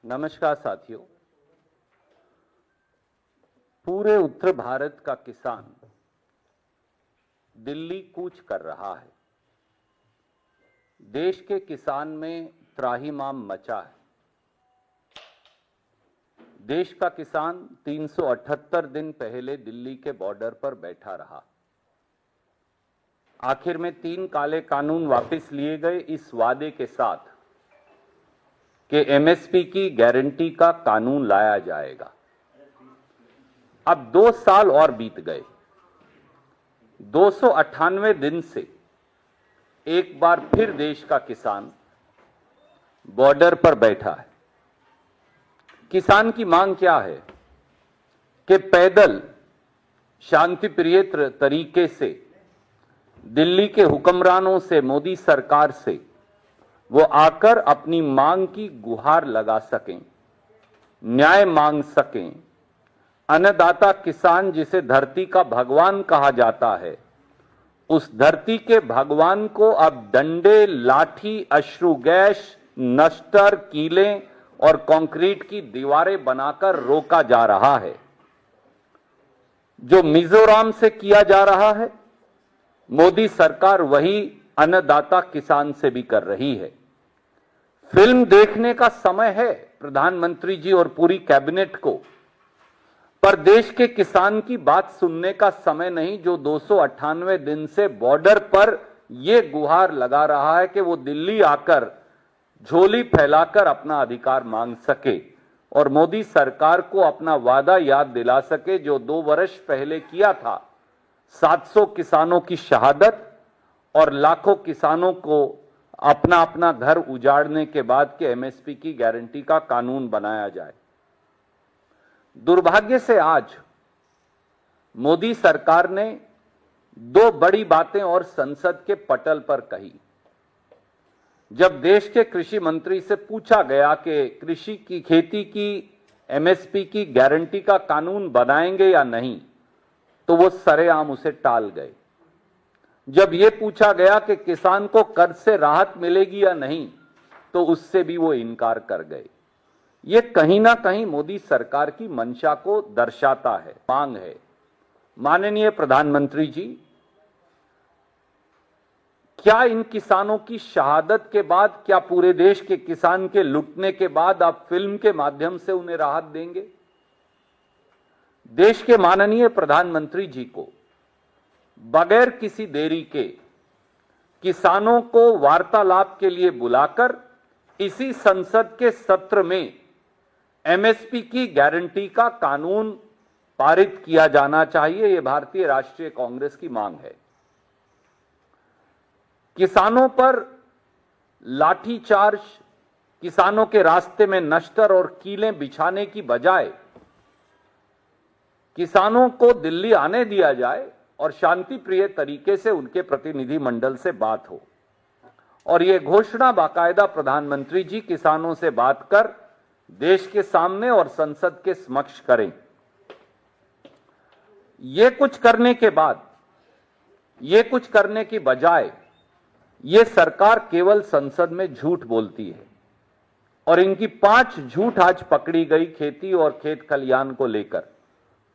नमस्कार साथियों, पूरे उत्तर भारत का किसान दिल्ली कूच कर रहा है। देश के किसान में त्राहिमाम मचा है। देश का किसान 378 दिन पहले दिल्ली के बॉर्डर पर बैठा रहा। आखिर में 3 काले कानून वापस लिए गए इस वादे के साथ कि एमएसपी की गारंटी का कानून लाया जाएगा। अब 2 साल और बीत गए। 298 दिन से एक बार फिर देश का किसान बॉर्डर पर बैठा है। किसान की मांग क्या है कि पैदल शांतिप्रिय तरीके से दिल्ली के हुक्मरानों से, मोदी सरकार से वो आकर अपनी मांग की गुहार लगा सकें, न्याय मांग सकें। अन्नदाता किसान, जिसे धरती का भगवान कहा जाता है, उस धरती के भगवान को अब डंडे, लाठी, अश्रु गैस, नश्तर, कीलें और कंक्रीट की दीवारें बनाकर रोका जा रहा है। जो मिजोरम से किया जा रहा है, मोदी सरकार वही अन्नदाता किसान से भी कर रही है। फिल्म देखने का समय है प्रधानमंत्री जी और पूरी कैबिनेट को, पर देश के किसान की बात सुनने का समय नहीं, जो 298 दिन से बॉर्डर पर यह गुहार लगा रहा है कि वो दिल्ली आकर झोली फैलाकर अपना अधिकार मांग सके और मोदी सरकार को अपना वादा याद दिला सके जो 2 वर्ष पहले किया था। 700 किसानों की शहादत और लाखों किसानों को अपना अपना घर उजाड़ने के बाद के एमएसपी की गारंटी का कानून बनाया जाए। दुर्भाग्य से आज मोदी सरकार ने 2 बड़ी बातें और संसद के पटल पर कही। जब देश के कृषि मंत्री से पूछा गया कि कृषि की, खेती की एमएसपी की गारंटी का कानून बनाएंगे या नहीं, तो वो सरेआम उसे टाल गए। जब यह पूछा गया कि किसान को कर्ज से राहत मिलेगी या नहीं, तो उससे भी वो इनकार कर गए। ये कहीं ना कहीं मोदी सरकार की मंशा को दर्शाता है। मांग है, माननीय प्रधानमंत्री जी, क्या इन किसानों की शहादत के बाद, क्या पूरे देश के किसान के लुटने के बाद आप फिल्म के माध्यम से उन्हें राहत देंगे? देश के माननीय प्रधानमंत्री जी को बगैर किसी देरी के किसानों को वार्तालाप के लिए बुलाकर इसी संसद के सत्र में एमएसपी की गारंटी का कानून पारित किया जाना चाहिए। यह भारतीय राष्ट्रीय कांग्रेस की मांग है। किसानों पर लाठीचार्ज, किसानों के रास्ते में नश्तर और कीलें बिछाने की बजाय किसानों को दिल्ली आने दिया जाए और शांति प्रिय तरीके से उनके प्रतिनिधि मंडल से बात हो। और यह घोषणा बाकायदा प्रधानमंत्री जी किसानों से बात कर देश के सामने और संसद के समक्ष करें। ये कुछ करने के बाद, ये कुछ करने की बजाय ये सरकार केवल संसद में झूठ बोलती है और इनकी 5 झूठ आज पकड़ी गई खेती और खेत खलियान को लेकर।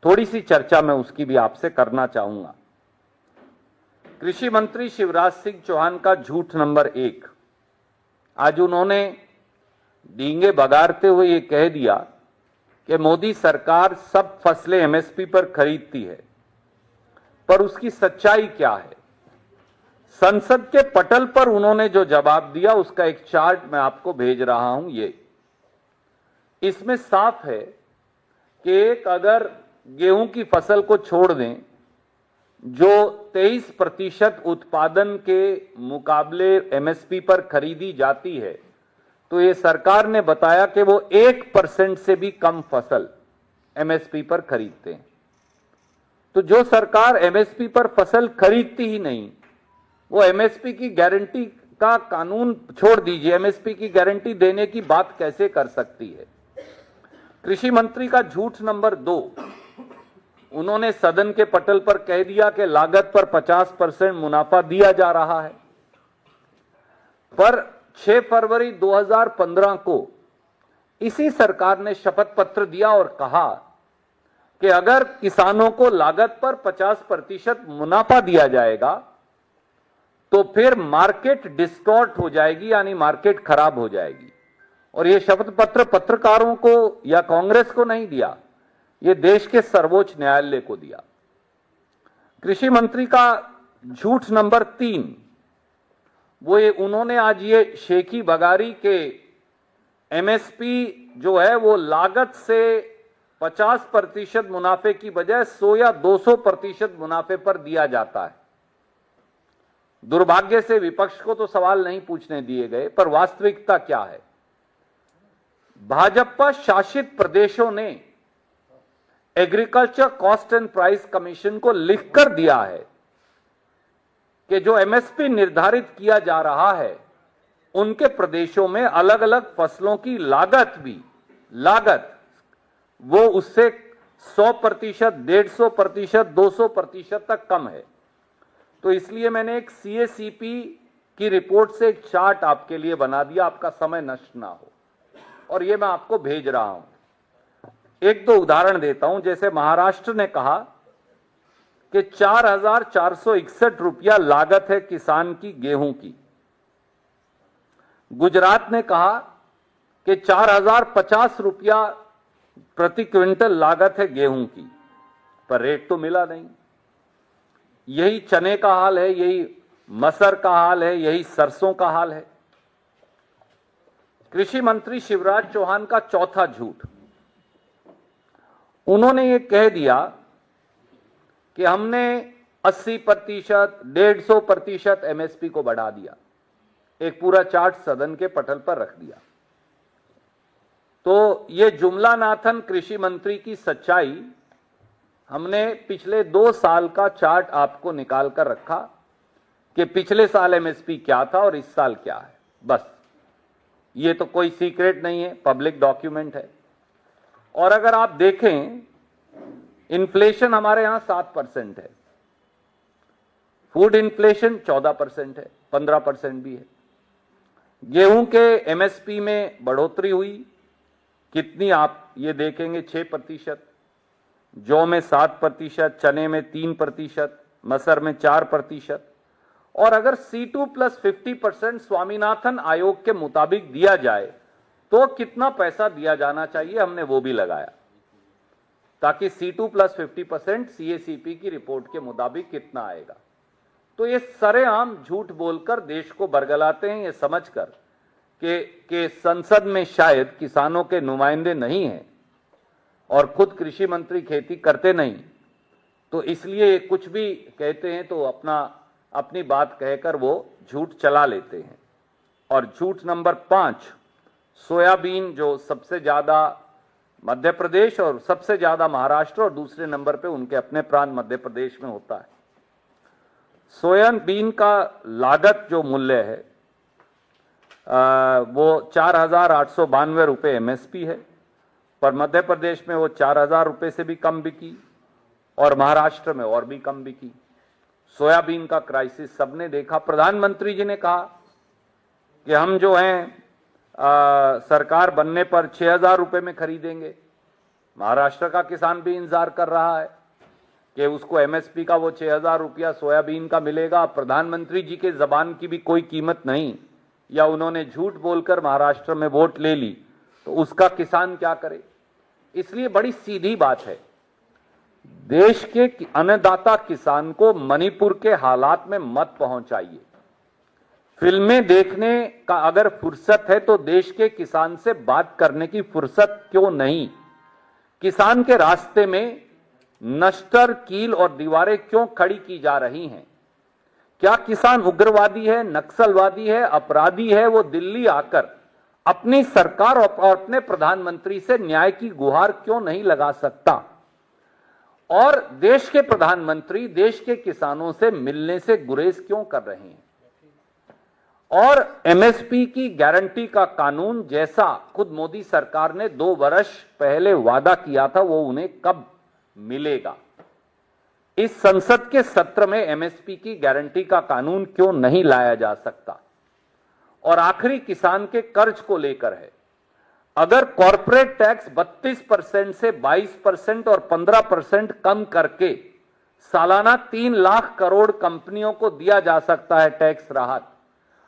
थोड़ी सी चर्चा मैं उसकी भी आपसे करना चाहूंगा। कृषि मंत्री शिवराज सिंह चौहान का झूठ नंबर 1। आज उन्होंने डींगे बगाड़ते हुए ये कह दिया कि मोदी सरकार सब फसलें एमएसपी पर खरीदती है, पर उसकी सच्चाई क्या है? संसद के पटल पर उन्होंने जो जवाब दिया उसका एक चार्ट मैं आपको भेज रहा हूं। ये इसमें साफ है कि एक अगर गेहूं की फसल को छोड़ दें जो 23% उत्पादन के मुकाबले एमएसपी पर खरीदी जाती है, तो ये सरकार ने बताया कि वो 1% से भी कम फसल एमएसपी पर खरीदते हैं। तो जो सरकार एमएसपी पर फसल खरीदती ही नहीं, वो एमएसपी की गारंटी का कानून छोड़ दीजिए, एमएसपी की गारंटी देने की बात कैसे कर सकती है? कृषि मंत्री का झूठ नंबर 2, उन्होंने सदन के पटल पर कह दिया कि लागत पर 50% मुनाफा दिया जा रहा है, पर 6 फरवरी 2015 को इसी सरकार ने शपथ पत्र दिया और कहा कि अगर किसानों को लागत पर 50% मुनाफा दिया जाएगा तो फिर मार्केट डिस्टॉर्ट हो जाएगी, यानी मार्केट खराब हो जाएगी। और यह शपथ पत्र पत्रकारों को या कांग्रेस को नहीं दिया, यह देश के सर्वोच्च न्यायालय को दिया। कृषि मंत्री का झूठ नंबर 3, उन्होंने आज ये शेखी बगारी के एमएसपी जो है वो लागत से 50% मुनाफे की बजाय 100 या 200% मुनाफे पर दिया जाता है। दुर्भाग्य से विपक्ष को तो सवाल नहीं पूछने दिए गए, पर वास्तविकता क्या है? भाजपा शासित प्रदेशों ने agriculture cost and price commission को लिखकर दिया है कि जो एमएसपी निर्धारित किया जा रहा है उनके प्रदेशों में अलग अलग फसलों की लागत वो उससे 100%, 150%, 200% तक कम है। तो इसलिए मैंने एक सीएसीपी की रिपोर्ट से एक चार्ट आपके लिए बना दिया, आपका समय नष्ट ना हो, और ये मैं आपको भेज रहा हूं। एक दो उदाहरण देता हूं। जैसे महाराष्ट्र ने कहा कि 4,461 रुपया लागत है किसान की गेहूं की। गुजरात ने कहा कि 4,050 रुपया प्रति क्विंटल लागत है गेहूं की, पर रेट तो मिला नहीं। यही चने का हाल है, यही मसर का हाल है, यही सरसों का हाल है। कृषि मंत्री शिवराज चौहान का चौथा झूठ, उन्होंने ये कह दिया कि हमने 80%, 150% एमएसपी को बढ़ा दिया। एक पूरा चार्ट सदन के पटल पर रख दिया। तो ये जुमला नाथन कृषि मंत्री की सच्चाई, हमने पिछले 2 साल का चार्ट आपको निकाल कर रखा कि पिछले साल एमएसपी क्या था और इस साल क्या है। बस, ये तो कोई सीक्रेट नहीं है, पब्लिक डॉक्यूमेंट है। और अगर आप देखें, इन्फ्लेशन हमारे यहां 7% है, फूड इन्फ्लेशन 14% है, 15% भी है। गेहूं के एमएसपी में बढ़ोतरी हुई कितनी, आप ये देखेंगे 6%, जौ में 7%, चने में 3%, मसर में 4%। और अगर C2 + 50% स्वामीनाथन आयोग के मुताबिक दिया जाए तो कितना पैसा दिया जाना चाहिए, हमने वो भी लगाया, ताकि C2 + 50% सीएसीपी की रिपोर्ट के मुताबिक कितना आएगा। तो ये सरेआम झूठ बोलकर देश को बरगलाते हैं, ये समझकर कि संसद में शायद किसानों के नुमाइंदे नहीं हैं और खुद कृषि मंत्री खेती करते नहीं, तो इसलिए कुछ भी कहते हैं तो अपनी बात कहकर वो झूठ चला लेते हैं। और झूठ नंबर 5, सोयाबीन जो सबसे ज्यादा मध्य प्रदेश और सबसे ज्यादा महाराष्ट्र और दूसरे नंबर पे उनके अपने प्रांत मध्य प्रदेश में होता है। सोयाबीन का लागत जो मूल्य है वो 4,892 रुपये एमएसपी है, पर मध्य प्रदेश में वो 4,000 रुपये से भी कम बिकी और महाराष्ट्र में और भी कम बिकी। सोयाबीन का क्राइसिस सबने देखा। प्रधानमंत्री जी ने कहा कि हम जो हैं सरकार बनने पर 6,000 रुपये में खरीदेंगे। महाराष्ट्र का किसान भी इंतजार कर रहा है कि उसको एमएसपी का वो 6,000 रुपया सोयाबीन का मिलेगा, प्रधानमंत्री जी के जबान की भी कोई कीमत नहीं, या उन्होंने झूठ बोलकर महाराष्ट्र में वोट ले ली, तो उसका किसान क्या करे। इसलिए बड़ी सीधी बात है, देश के अन्नदाता किसान को मणिपुर के हालात में मत पहुंचाइए। फिल्में देखने का अगर फुर्सत है तो देश के किसान से बात करने की फुर्सत क्यों नहीं। किसान के रास्ते में नश्तर, कील और दीवारें क्यों खड़ी की जा रही हैं। क्या किसान उग्रवादी है, नक्सलवादी है, अपराधी है? वो दिल्ली आकर अपनी सरकार और अपने प्रधानमंत्री से न्याय की गुहार क्यों नहीं लगा सकता? और देश के प्रधानमंत्री देश के किसानों से मिलने से गुरेज क्यों कर रहे हैं? और एमएसपी की गारंटी का कानून जैसा खुद मोदी सरकार ने 2 वर्ष पहले वादा किया था, वो उन्हें कब मिलेगा? इस संसद के सत्र में एमएसपी की गारंटी का कानून क्यों नहीं लाया जा सकता? और आखिरी किसान के कर्ज को लेकर है, अगर कॉर्पोरेट टैक्स 32% से 22% और 15% कम करके सालाना 3 लाख करोड़ कंपनियों को दिया जा सकता है टैक्स राहत,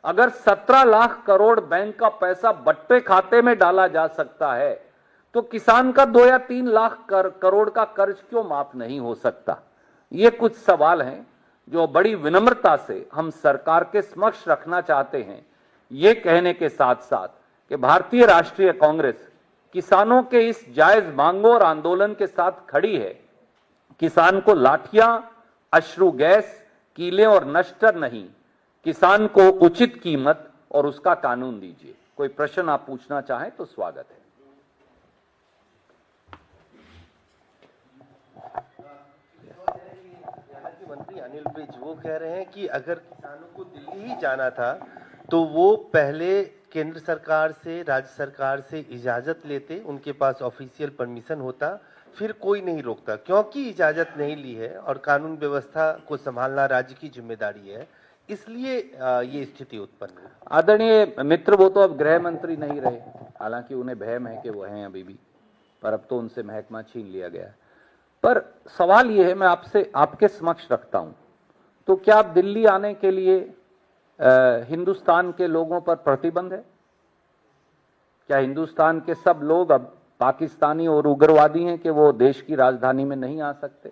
अगर 17 लाख करोड़ बैंक का पैसा बट्टे खाते में डाला जा सकता है, तो किसान का 2 या 3 लाख करोड़ का कर्ज क्यों माफ नहीं हो सकता? ये कुछ सवाल हैं जो बड़ी विनम्रता से हम सरकार के समक्ष रखना चाहते हैं, ये कहने के साथ साथ कि भारतीय राष्ट्रीय कांग्रेस किसानों के इस जायज मांगों और आंदोलन के साथ खड़ी है। किसान को लाठियां, अश्रु गैस, कीले और नश्तर नहीं, किसान को उचित कीमत और उसका कानून दीजिए। कोई प्रश्न आप पूछना चाहें तो स्वागत है। मंत्री अनिल विज वो कह रहे हैं कि अगर किसानों को दिल्ली ही जाना था तो वो पहले केंद्र सरकार से, राज्य सरकार से इजाजत लेते, उनके पास ऑफिशियल परमिशन होता, फिर कोई नहीं रोकता। क्योंकि इजाजत नहीं ली है और कानून व्यवस्था को संभालना राज्य की जिम्मेदारी है, इसलिए ये स्थिति उत्पन्न हुई। आदरणीय मित्र, वो तो अब गृह मंत्री नहीं रहे, हालांकि उन्हें भयम है कि वो हैं अभी भी, पर अब तो उनसे महकमा छीन लिया गया है। पर सवाल ये है, मैं आपसे आपके समक्ष रखता हूं, तो क्या आप दिल्ली आने के लिए हिंदुस्तान के लोगों पर प्रतिबंध है? क्या हिंदुस्तान के सब लोग अब पाकिस्तानी और उग्रवादी हैं कि वो देश की राजधानी में नहीं आ सकते?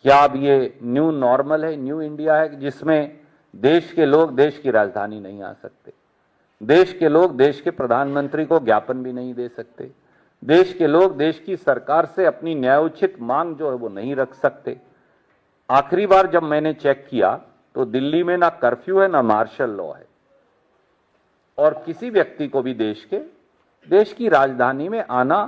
क्या अब ये न्यू नॉर्मल है, न्यू इंडिया है, जिसमें देश के लोग देश की राजधानी नहीं आ सकते, देश के लोग देश के प्रधानमंत्री को ज्ञापन भी नहीं दे सकते, देश के लोग देश की सरकार से अपनी न्यायोचित मांग जो है वो नहीं रख सकते? आखिरी बार जब मैंने चेक किया तो दिल्ली में ना कर्फ्यू है, ना मार्शल लॉ है, और किसी व्यक्ति को भी देश की राजधानी में आना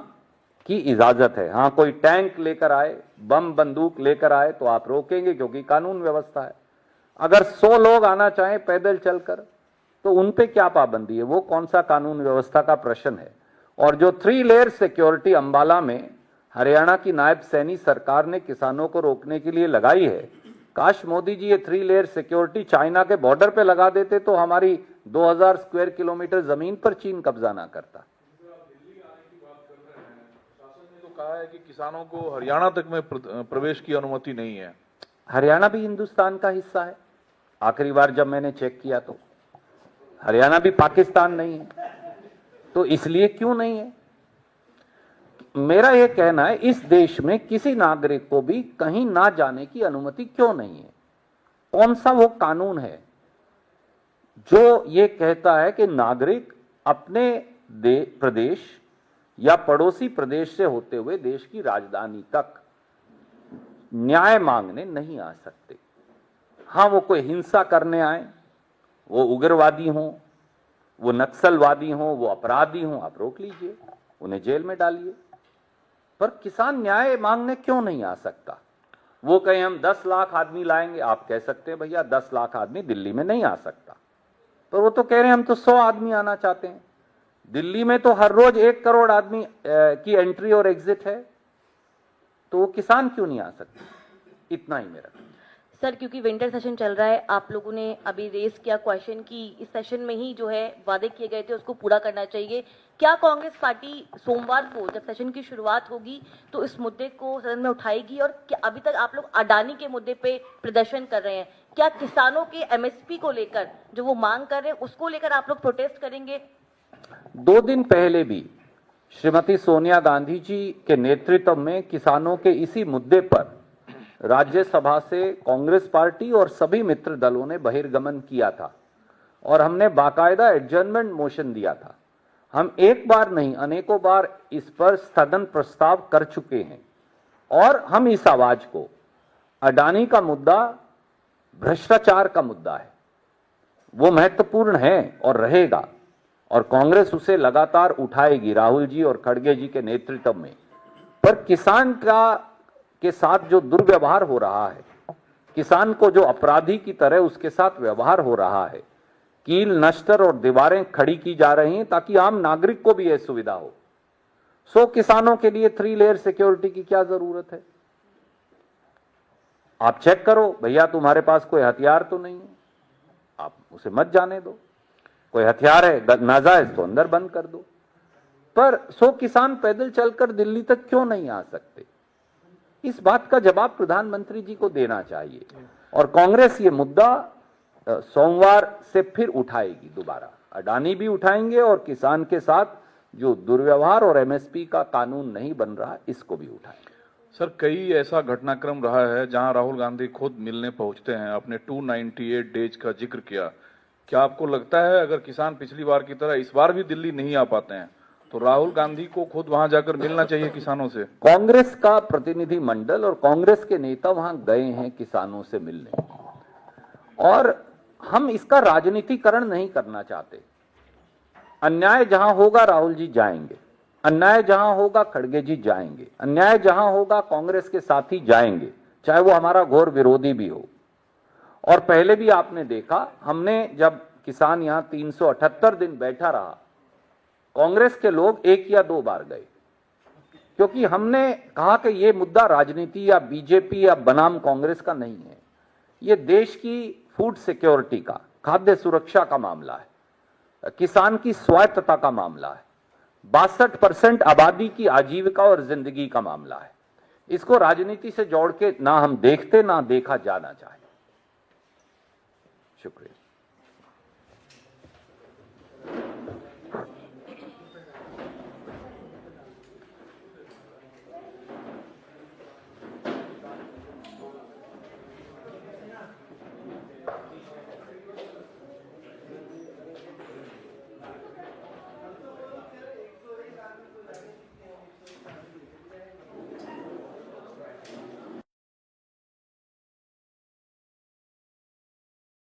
की इजाजत है। हां, कोई टैंक लेकर आए, बम बंदूक लेकर आए तो आप रोकेंगे, क्योंकि कानून व्यवस्था है। अगर 100 लोग आना चाहें पैदल चलकर तो उन पे क्या पाबंदी है? वो कौन सा कानून व्यवस्था का प्रश्न है? और जो 3 लेयर सिक्योरिटी अंबाला में हरियाणा की नायब सैनी सरकार ने किसानों को रोकने के लिए लगाई है, काश मोदी जी ये 3 लेयर सिक्योरिटी चाइना के बॉर्डर पे लगा देते तो हमारी 2000 स्क्वायर किलोमीटर जमीन पर चीन कब्जा ना करता। कहा है कि किसानों को हरियाणा तक में प्रवेश की अनुमति नहीं है। हरियाणा भी हिंदुस्तान का हिस्सा है। आखिरी बार जब मैंने चेक किया तो हरियाणा भी पाकिस्तान नहीं है, तो इसलिए क्यों नहीं है? मेरा यह कहना है, इस देश में किसी नागरिक को भी कहीं ना जाने की अनुमति क्यों नहीं है? कौन सा वो कानून है जो ये कहता है कि नागरिक अपने प्रदेश या पड़ोसी प्रदेश से होते हुए देश की राजधानी तक न्याय मांगने नहीं आ सकते? हां, वो कोई हिंसा करने आए, वो उग्रवादी हों, वो नक्सलवादी हों, वो अपराधी हों, आप रोक लीजिए, उन्हें जेल में डालिए। पर किसान न्याय मांगने क्यों नहीं आ सकता? वो कहें हम 10 लाख आदमी लाएंगे, आप कह सकते हैं भैया 10 लाख आदमी दिल्ली में नहीं आ सकता, पर वो तो कह रहे हैं हम तो 100 आदमी आना चाहते हैं। दिल्ली में तो हर रोज 1 करोड़ आदमी की एंट्री और एग्जिट है, तो वो किसान क्यों नहीं आ सकते? इतना ही मेरा। सर, क्योंकि विंटर सेशन चल रहा है, आप लोगों ने अभी रेस किया क्वेश्चन कि इस सेशन में ही जो है वादे किए गए थे उसको पूरा करना चाहिए। क्या कांग्रेस पार्टी सोमवार को जब सेशन की शुरुआत होगी तो इस मुद्दे को सदन में उठाएगी? और क्या अभी तक आप लोग अडानी के मुद्दे पे प्रदर्शन कर रहे हैं, क्या किसानों के एमएसपी को लेकर जो वो मांग कर रहे हैं उसको लेकर आप लोग प्रोटेस्ट करेंगे? 2 दिन पहले भी श्रीमती सोनिया गांधी जी के नेतृत्व में किसानों के इसी मुद्दे पर राज्यसभा से कांग्रेस पार्टी और सभी मित्र दलों ने बहिर्गमन किया था और हमने बाकायदा एडजर्नमेंट मोशन दिया था। हम एक बार नहीं अनेकों बार इस पर स्थगन प्रस्ताव कर चुके हैं और हम इस आवाज को, अडानी का मुद्दा भ्रष्टाचार का मुद्दा है, वो महत्वपूर्ण है और रहेगा और कांग्रेस उसे लगातार उठाएगी राहुल जी और खड़गे जी के नेतृत्व में। पर किसान के साथ जो दुर्व्यवहार हो रहा है, किसान को जो अपराधी की तरह उसके साथ व्यवहार हो रहा है, कील नश्तर और दीवारें खड़ी की जा रही हैं ताकि आम नागरिक को भी यह सुविधा हो। सो किसानों के लिए 3 लेयर सिक्योरिटी की क्या जरूरत है? आप चेक करो भैया, तुम्हारे पास कोई हथियार तो नहीं है, आप उसे मत जाने दो। कोई हथियार है नाजायज तो अंदर बंद कर दो। पर 100 किसान पैदल चलकर दिल्ली तक क्यों नहीं आ सकते? इस बात का जवाब प्रधानमंत्री जी को देना चाहिए और कांग्रेस ये मुद्दा सोमवार से फिर उठाएगी दोबारा। अडानी भी उठाएंगे और किसान के साथ जो दुर्व्यवहार और एमएसपी का कानून नहीं बन रहा इसको भी उठाएंगे। सर, कई ऐसा घटनाक्रम रहा है जहां राहुल गांधी खुद मिलने पहुंचते हैं। आपने 298 डेज का जिक्र किया। क्या आपको लगता है अगर किसान पिछली बार की तरह इस बार भी दिल्ली नहीं आ पाते हैं तो राहुल गांधी को खुद वहां जाकर मिलना चाहिए किसानों से? कांग्रेस का प्रतिनिधि मंडल और कांग्रेस के नेता वहां गए हैं किसानों से मिलने और हम इसका राजनीतिकरण नहीं करना चाहते। अन्याय जहां होगा राहुल जी जाएंगे, अन्याय जहां होगा खड़गे जी जाएंगे, अन्याय जहां होगा कांग्रेस के साथी जाएंगे, चाहे वो हमारा घोर विरोधी भी हो। और पहले भी आपने देखा, हमने जब किसान यहां 378 दिन बैठा रहा, कांग्रेस के लोग 1 या 2 बार गए क्योंकि हमने कहा कि यह मुद्दा राजनीति या बीजेपी या बनाम कांग्रेस का नहीं है, यह देश की फूड सिक्योरिटी का, खाद्य सुरक्षा का मामला है, किसान की स्वायत्तता का मामला है, 62% आबादी की आजीविका और जिंदगी का मामला है। इसको राजनीति से जोड़ के ना हम देखते ना देखा जाना चाहिए। शुक्रिया।